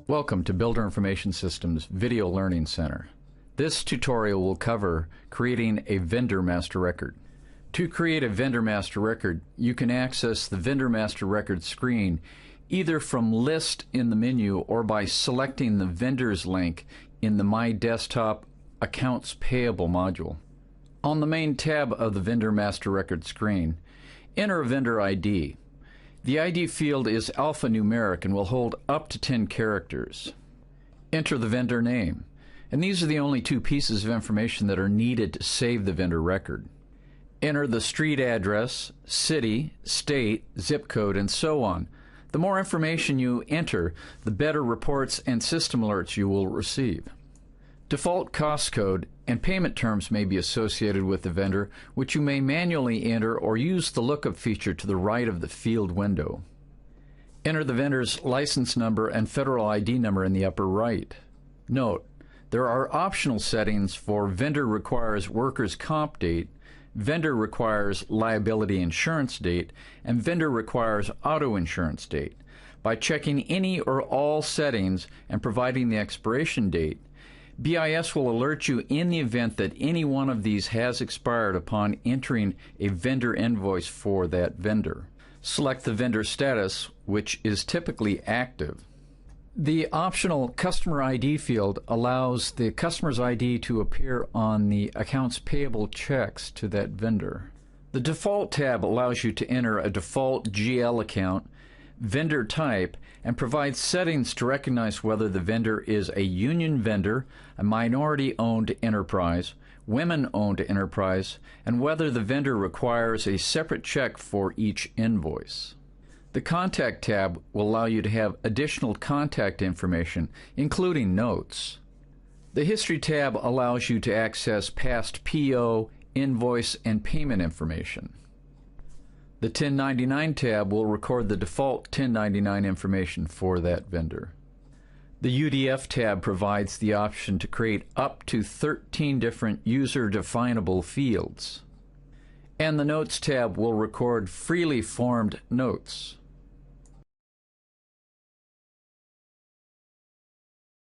Welcome to Builder Information Systems Video Learning Center. This tutorial will cover creating a vendor master record. To create a vendor master record, you can access the vendor master record screen either from List in the menu or by selecting the Vendors link in the My Desktop Accounts Payable module. On the main tab of the vendor master record screen, enter a vendor ID. The ID field is alphanumeric and will hold up to 10 characters. Enter the vendor name, and these are the only two pieces of information that are needed to save the vendor record. Enter the street address, city, state, zip code, and so on. The more information you enter, the better reports and system alerts you will receive. Default cost code and payment terms may be associated with the vendor, which you may manually enter or use the lookup feature to the right of the field window. Enter the vendor's license number and federal ID number in the upper right. Note, there are optional settings for vendor requires workers' comp date, vendor requires liability insurance date, and vendor requires auto insurance date. By checking any or all settings and providing the expiration date, BIS will alert you in the event that any one of these has expired upon entering a vendor invoice for that vendor. Select the vendor status, which is typically active. The optional Customer ID field allows the customer's ID to appear on the accounts payable checks to that vendor. The Default tab allows you to enter a default GL account, vendor type, and provides settings to recognize whether the vendor is a union vendor, a minority-owned enterprise, women-owned enterprise, and whether the vendor requires a separate check for each invoice. The Contact tab will allow you to have additional contact information, including notes. The History tab allows you to access past PO, invoice, and payment information. The 1099 tab will record the default 1099 information for that vendor. The UDF tab provides the option to create up to 13 different user-definable fields. And the Notes tab will record freely formed notes.